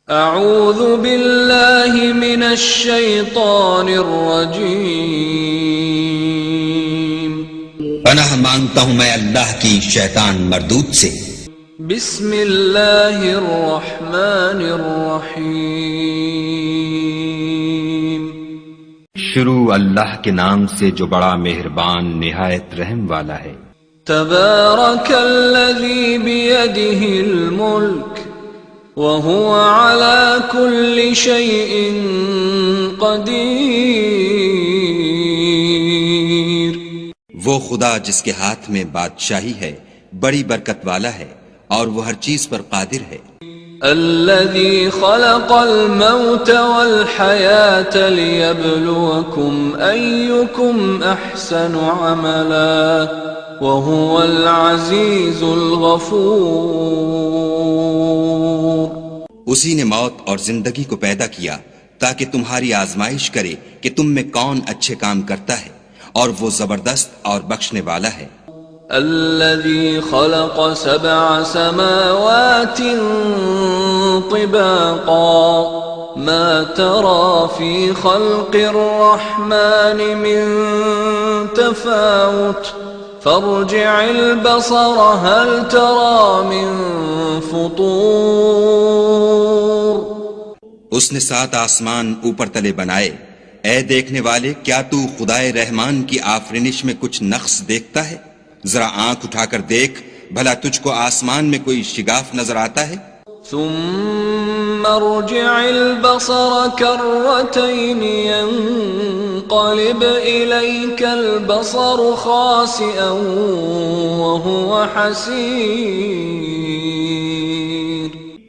اعوذ باللہ من الشیطان الرجیم، پناہ مانگتا ہوں میں اللہ کی شیطان مردود سے۔ بسم اللہ الرحمن الرحیم، شروع اللہ کے نام سے جو بڑا مہربان نہایت رحم والا ہے۔ تبارک الذی بیدہ الملک وهو على كل شيء قدیر، وہ خدا جس کے ہاتھ میں بادشاہی ہے بڑی برکت والا ہے اور وہ ہر چیز پر قادر ہے۔ الذي خلق الموت والحياة ليبلوكم أيكم أحسن عملا وهو العزيز الغفور، اسی نے موت اور زندگی کو پیدا کیا تاکہ تمہاری آزمائش کرے کہ تم میں کون اچھے کام کرتا ہے، اور وہ زبردست اور بخشنے والا ہے۔ الذي خلق 7 سماوات طباقا ما ترى في خلق الرحمن من تفاوت فارجع البصر هل ترى من فطور، اس نے 7 آسمان اوپر تلے بنائے، اے دیکھنے والے کیا تو خدائے رحمان کی آفرینش میں کچھ نقص دیکھتا ہے؟ ذرا آنکھ اٹھا کر دیکھ بھلا تجھ کو آسمان میں کوئی شگاف نظر آتا ہے؟ ثم ارجع البصر كرتين ينقلب إليك البصر خاسئا وهو حسير،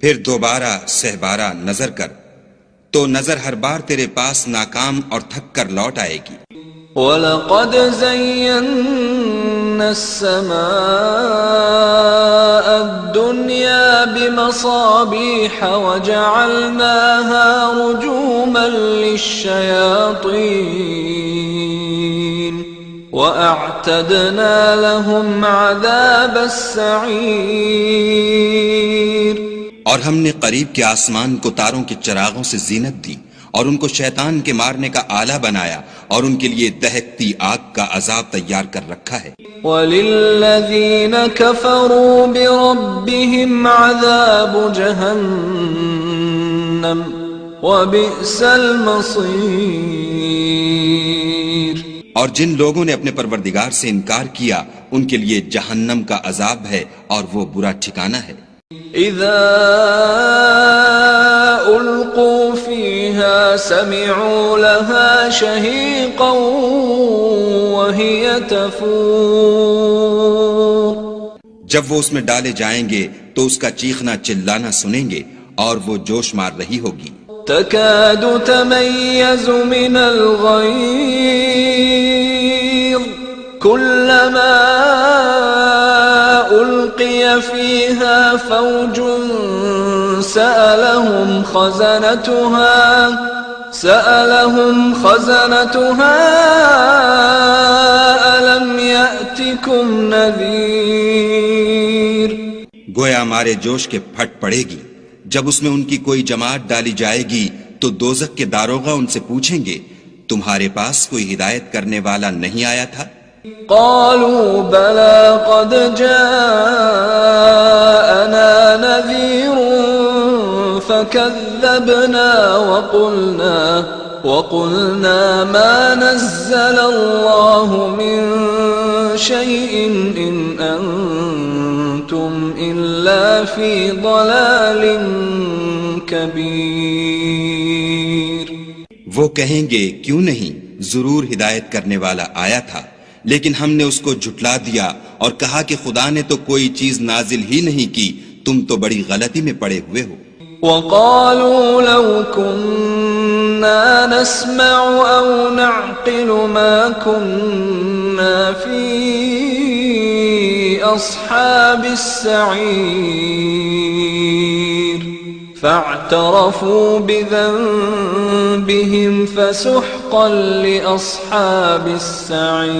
پھر دوبارہ سہبارہ نظر کر تو نظر ہر بار تیرے پاس ناکام اور تھک کر لوٹ آئے گی۔ وَلَقَدْ زَيَّنَّا السَّمَاءَ الدُّنْيَا بِمَصَابِيحَ وَجَعَلْنَاهَا رُجُومًا لِلشَّيَاطِينِ وَأَعْتَدْنَا لَهُمْ عَذَابَ السَّعِيرِ، اور ہم نے قریب کے آسمان کو تاروں کے چراغوں سے زینت دی اور ان کو شیطان کے مارنے کا آلہ بنایا اور ان کے لیے دہکتی آگ کا عذاب تیار کر رکھا ہے۔ وَلِلَّذِينَ كَفَرُوا بِرَبِّهِمْ عَذَابُ جَهَنَّمَ وَبِئْسَ الْمَصِيرُ، اور جن لوگوں نے اپنے پروردگار سے انکار کیا ان کے لیے جہنم کا عذاب ہے اور وہ برا ٹھکانہ ہے۔ اذا القوا فيها سمعوا لها شهيقا وهي تفور، جب وہ اس میں ڈالے جائیں گے تو اس کا چیخنا چلانا سنیں گے اور وہ جوش مار رہی ہوگی۔ تكاد تميز من الغيظ كلما ألقي فيها فوج سألهم خزنتها ألم يأتكم نذير، گویا مارے جوش کے پھٹ پڑے گی جب اس میں ان کی کوئی جماعت ڈالی جائے گی تو دوزخ کے داروغہ ان سے پوچھیں گے تمہارے پاس کوئی ہدایت کرنے والا نہیں آیا تھا؟ قالوا بلى قد جاءنا نذير فكذبنا وقلنا ما نزل الله من شيء إن أنتم إلا في ضلال كبير، وہ کہیں گے کیوں نہیں، ضرور ہدایت کرنے والا آیا تھا، لیکن ہم نے اس کو جھٹلا دیا اور کہا کہ خدا نے تو کوئی چیز نازل ہی نہیں کی، تم تو بڑی غلطی میں پڑے ہوئے ہو۔ وقالوا لو كنا نسمع أو نعقل ما كنا في أصحاب السعير، فاعترفوا بذنبهم فسحقا لأصحاب السعير،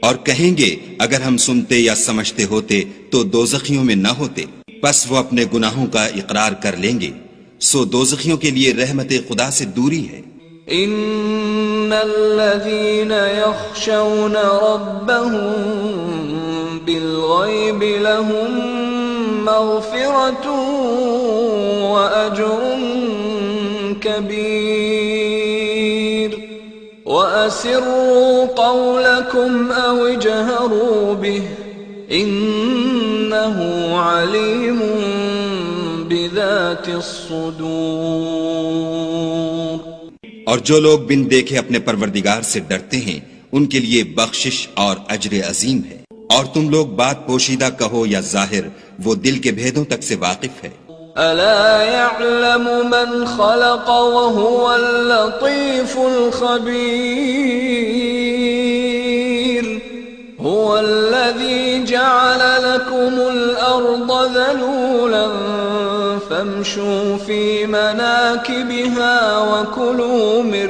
اور کہیں گے اگر ہم سنتے یا سمجھتے ہوتے تو دوزخیوں میں نہ ہوتے۔ پس وہ اپنے گناہوں کا اقرار کر لیں گے، سو دوزخیوں کے لیے رحمت خدا سے دوری ہے۔ ان الذين يخشون ربهم بالغيب لهم مغفرة واجر كبير واسروا قولكم او اجهروا به انه عليم بذات الصدور۔ اور جو لوگ بن دیکھے اپنے پروردگار سے ڈرتے ہیں ان کے لیے بخشش اور اجر عظیم ہے۔ اور تم لوگ بات پوشیدہ کہو یا ظاہر، وہ دل کے بھیدوں تک سے واقف ہے۔ الا يعلم من خلق وهو اللطيف الخبير هو الذي جعل لكم الارض ذلولا فامشوا في مناكبها وكلوا من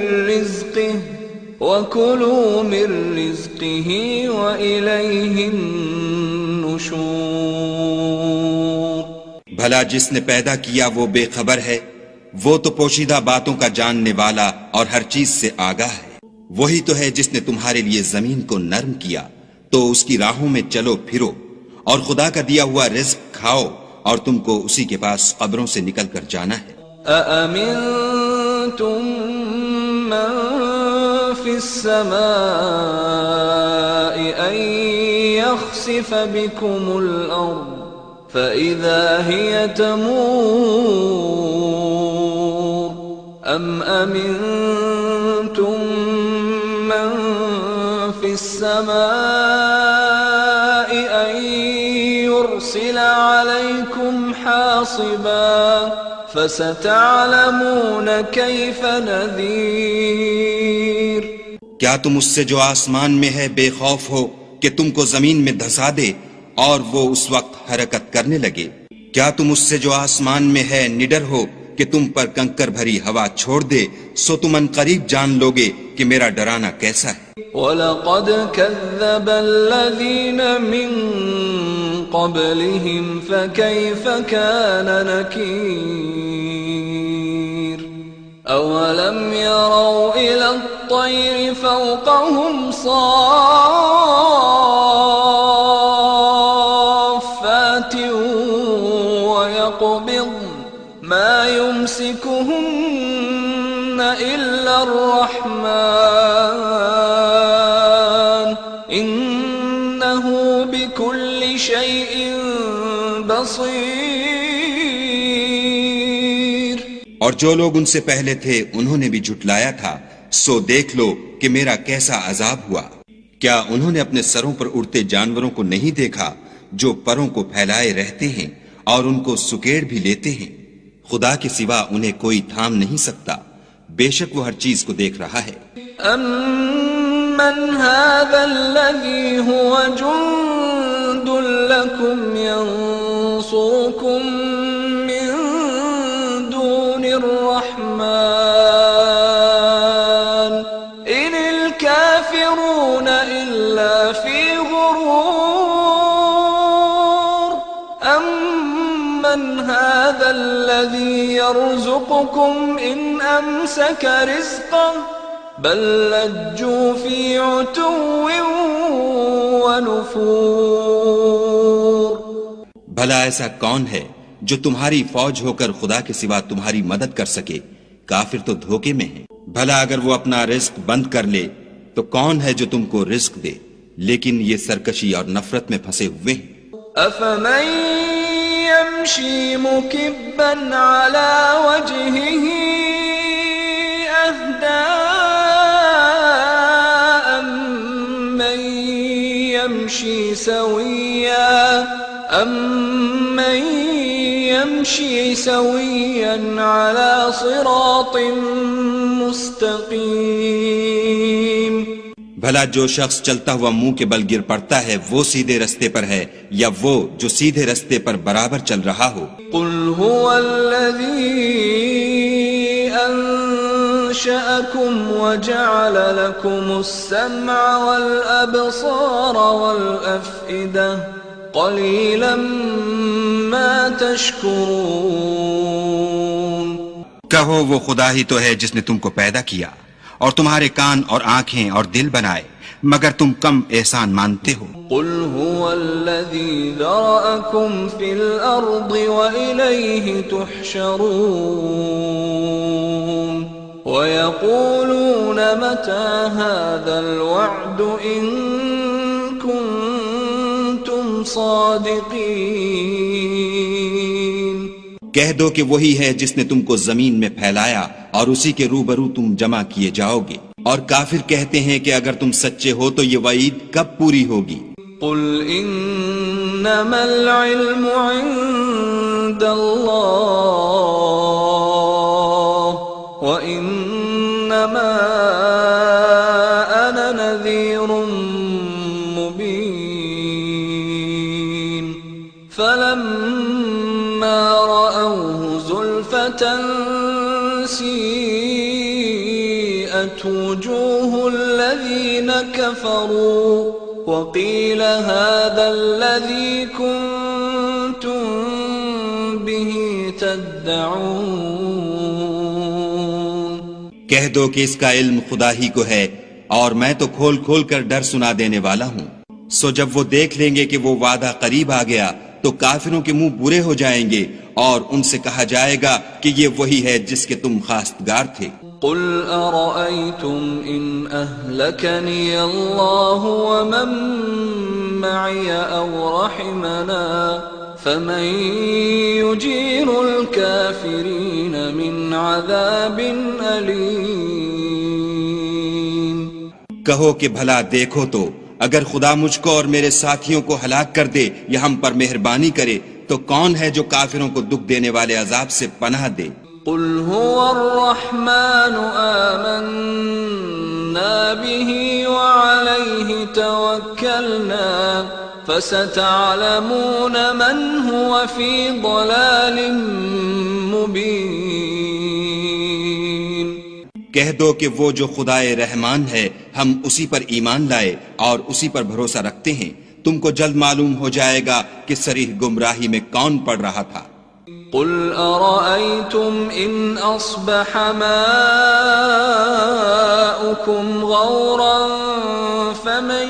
رزقه وإليه النشور۔ بھلا جس نے پیدا کیا وہ بے خبر ہے، وہ تو پوشیدہ باتوں کا جاننے والا اور ہر چیز سے آگاہ ہے۔ وہی تو ہے جس نے تمہارے لیے زمین کو نرم کیا، تو اس کی راہوں میں چلو پھرو اور خدا کا دیا ہوا رزق کھاؤ، اور تم کو اسی کے پاس قبروں سے نکل کر جانا ہے۔ أأمنتم من في السماء أن يخسف بكم الأرض فإذا هي تمور أم أمنتم من في السماء أن يرسل عليكم حاصبا فستعلمون كيف نذير۔ کیا تم اس سے جو آسمان میں ہے بے خوف ہو کہ تم کو زمین میں دھسا دے اور وہ اس وقت حرکت کرنے لگے؟ کیا تم اس سے جو آسمان میں ہے نڈر ہو کہ تم پر کنکر بھری ہوا چھوڑ دے؟ سو تم ان قریب جان لوگے کہ میرا ڈرانا کیسا ہے۔ وَلَقَدْ كَذَّبَ الَّذِينَ مِن قَبْلِهِمْ فَكَيْفَ كَانَ نَكِيرِ أَوَلَمْ يَرَوْا إِلَى الطَّيْرِ فَوْقَهُمْ صَافَّاتٍ وَيَقْبِضْنَ مَا يُمْسِكُهُنَّ إِلَّا الرَّحْمَنُ إِنَّهُ بِكُلِّ شَيْءٍ بَصِيرٌ۔ اور جو لوگ ان سے پہلے تھے انہوں نے بھی جھٹلایا تھا، سو دیکھ لو کہ میرا کیسا عذاب ہوا۔ کیا انہوں نے اپنے سروں پر اڑتے جانوروں کو نہیں دیکھا جو پروں کو پھیلائے رہتے ہیں اور ان کو سکیڑ بھی لیتے ہیں؟ خدا کے سوا انہیں کوئی تھام نہیں سکتا، بے شک وہ ہر چیز کو دیکھ رہا ہے۔ أَمَّنْ هَذَا الَّذِي هُوَ جُنْدٌ لَكُمْ يَنْصُرُكُمْ مِنْ دُونِ الرَّحْمَنِ إِنِ الْكَافِرُونَ إِلَّا فِي غُرُورٍ أَمَّنْ هَذَا الَّذِي يَرْزُقُكُمْ إِنْ أَمْسَكَ رِزْقَهُ بل لجوا في عتو ونفور۔ بھلا ایسا کون ہے جو تمہاری فوج ہو کر خدا کے سوا تمہاری مدد کر سکے؟ کافر تو دھوکے میں ہیں۔ بھلا اگر وہ اپنا رزق بند کر لے تو کون ہے جو تم کو رزق دے؟ لیکن یہ سرکشی اور نفرت میں پھنسے ہوئے ہیں۔ أفمن يمشي مكبا على وجهه أهدى أمن يمشي سويا على صراط مستقيم۔ بھلا جو شخص چلتا ہوا منہ کے بل گر پڑتا ہے وہ سیدھے رستے پر ہے یا وہ جو سیدھے رستے پر برابر چل رہا ہو؟ قل هو الذي أنشأكم وجعل لكم السمع والأبصار والأفئدة قليلا ما تشكرون. کہو وہ خدا ہی تو ہے جس نے تم کو پیدا کیا اور تمہارے کان اور آنکھیں اور دل بنائے، مگر تم کم احسان مانتے ہو. قل هو الذي ذرأكم في الأرض وإليه تحشرون. ويقولون متى هذا الوعد إن كنتم صادقين. کہہ دو کہ وہی ہے جس نے تم کو زمین میں پھیلایا اور اسی کے روبرو تم جمع کیے جاؤ گے. اور کافر کہتے ہیں کہ اگر تم سچے ہو تو یہ وعید کب پوری ہوگی؟ قل انما العلم عند اللہ وانما انا نذیر مبین. فلما رأوه زلفة سیئت وجوه الذین كفروا وقیل هذا الذی کنتم به تدعون. کہہ دو کہ اس کا علم خدا ہی کو ہے اور میں تو کھول کھول کر ڈر سنا دینے والا ہوں. سو جب وہ دیکھ لیں گے کہ وہ وعدہ قریب آ گیا تو کافروں کے منہ برے ہو جائیں گے اور ان سے کہا جائے گا کہ یہ وہی ہے جس کے تم خواستگار تھے. قل ارأيتم ان اهلكني الله ومن معي او رحمنا فمن يجير الكافرين من عذاب أليم. کہو کہ بھلا دیکھو تو اگر خدا مجھ کو اور میرے ساتھیوں کو ہلاک کر دے یا ہم پر مہربانی کرے تو کون ہے جو کافروں کو دکھ دینے والے عذاب سے پناہ دے؟ قل هو الرحمن آمنا به وعليه توكلنا فستعلمون من هو في ضلال مبين. کہہ دو کہ وہ جو خدائے رحمان ہے ہم اسی پر ایمان لائے اور اسی پر بھروسہ رکھتے ہیں، تم کو جلد معلوم ہو جائے گا کہ صریح گمراہی میں کون پڑ رہا تھا. قل أرأيتم إن أصبح ماؤكم غورا فمن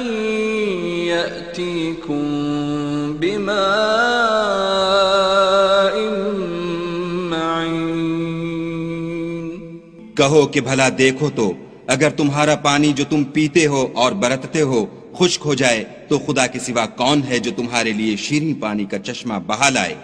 يأتيكم بماء معين. کہو کہ بھلا دیکھو تو اگر تمہارا پانی جو تم پیتے ہو اور برتتے ہو خشک ہو جائے تو خدا کے سوا کون ہے جو تمہارے لیے شیریں پانی کا چشمہ بہا لائے؟